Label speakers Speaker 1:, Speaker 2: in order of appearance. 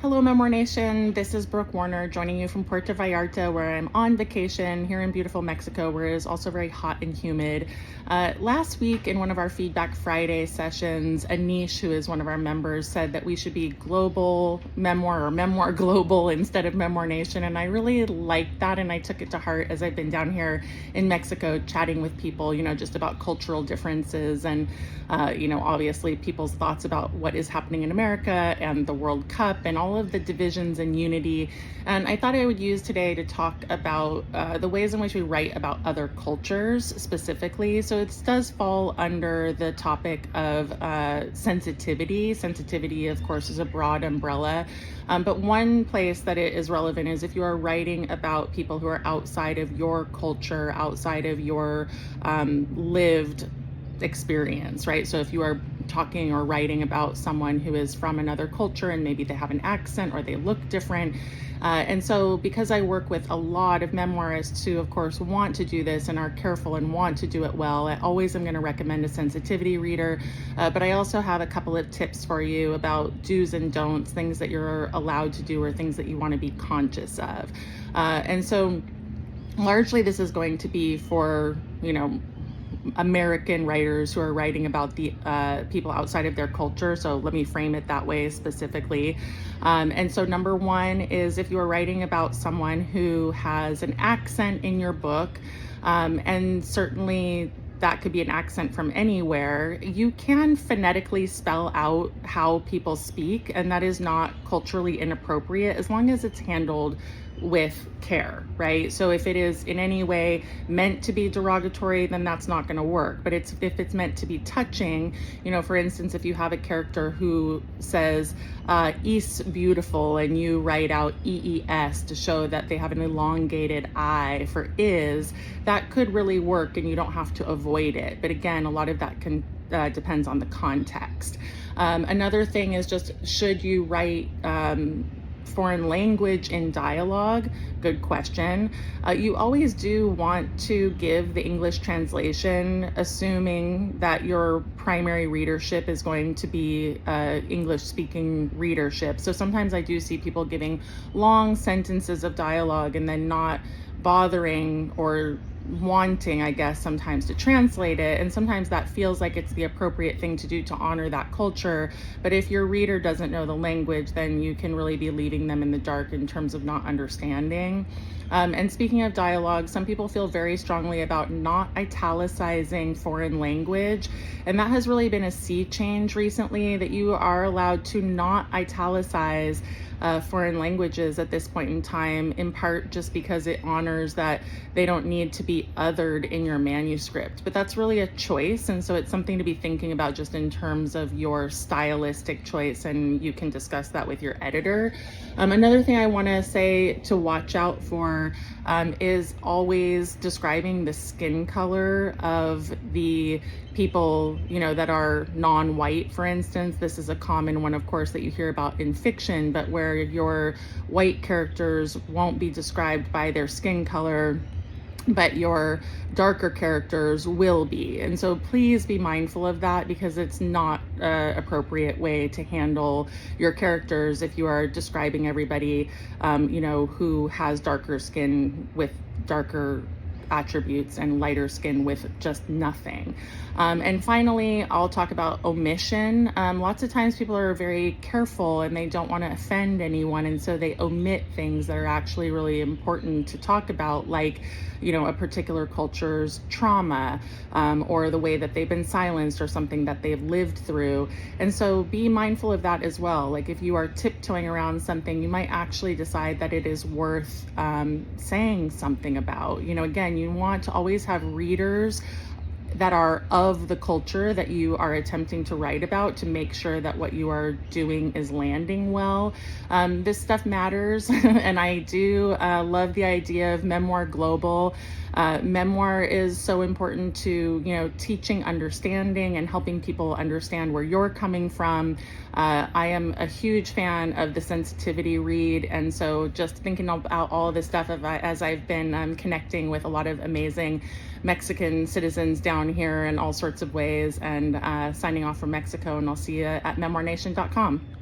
Speaker 1: Hello, Memoir Nation. This is Brooke Warner joining you from Puerto Vallarta, where I'm on vacation here in beautiful Mexico, where it is also very hot and humid. Last week, in one of our Feedback Friday sessions, Anish, who is one of our members, said that we should be global memoir or Memoir Global instead of Memoir Nation. And I really liked that, and I took it to heart as I've been down here in Mexico chatting with people, just about cultural differences and, obviously people's thoughts about what is happening in America and the World Cup and all of the divisions and unity. And I thought I would use today to talk about the ways in which we write about other cultures specifically. So it does fall under the topic of sensitivity. Sensitivity, of course, is a broad umbrella. But one place that it is relevant is if you are writing about people who are outside of your culture, outside of your lived experience, right? So if you are talking or writing about someone who is from another culture and maybe they have an accent or they look different. And so because I work with a lot of memoirists who, of course, want to do this and are careful and want to do it well, I always am going to recommend a sensitivity reader. But I also have a couple of tips for you about do's and don'ts, things that you're allowed to do or things that you want to be conscious of. And so largely this is going to be for, American writers who are writing about the people outside of their culture. So let me frame it that way specifically. And so number one is if you are writing about someone who has an accent in your book, and certainly that could be an accent from anywhere, you can phonetically spell out how people speak, and that is not culturally inappropriate as long as it's handled with care, right? So if it is in any way meant to be derogatory, then that's not going to work. But if it's meant to be touching, for instance, if you have a character who says "is beautiful" and you write out EES to show that they have an elongated I for is, that could really work and you don't have to avoid it. But again, a lot of that can depends on the context. Another thing is just, should you write foreign language in dialogue? Good question. You always do want to give the English translation, assuming that your primary readership is going to be English speaking readership. So sometimes I do see people giving long sentences of dialogue and then not bothering or wanting, I guess, sometimes to translate it. And sometimes that feels like it's the appropriate thing to do to honor that culture. But if your reader doesn't know the language, then you can really be leaving them in the dark in terms of not understanding. And speaking of dialogue, some people feel very strongly about not italicizing foreign language. And that has really been a sea change recently, that you are allowed to not italicize foreign languages at this point in time, in part just because it honors that they don't need to be othered in your manuscript. But that's really a choice, and so it's something to be thinking about just in terms of your stylistic choice, and you can discuss that with your editor. Another thing I want to say to watch out for is always describing the skin color of the people, that are non-white, for instance. This is a common one, of course, that you hear about in fiction, but where your white characters won't be described by their skin color, but your darker characters will be. And so please be mindful of that, because it's not an appropriate way to handle your characters if you are describing everybody, who has darker skin with darker attributes and lighter skin with just nothing. And finally, I'll talk about omission. Lots of times people are very careful and they don't want to offend anyone, and so they omit things that are actually really important to talk about, like a particular culture's trauma, or the way that they've been silenced, or something that they've lived through. And so be mindful of that as well. Like if you are tiptoeing around something, you might actually decide that it is worth saying something about. Again, you want to always have readers that are of the culture that you are attempting to write about, to make sure that what you are doing is landing well. This stuff matters, and I do love the idea of Memoir Global. Memoir is so important to, teaching understanding and helping people understand where you're coming from. I am a huge fan of the sensitivity read, and so just thinking about all this stuff as I've been connecting with a lot of amazing Mexican citizens down here in all sorts of ways, and signing off from Mexico, and I'll see you at memoirnation.com.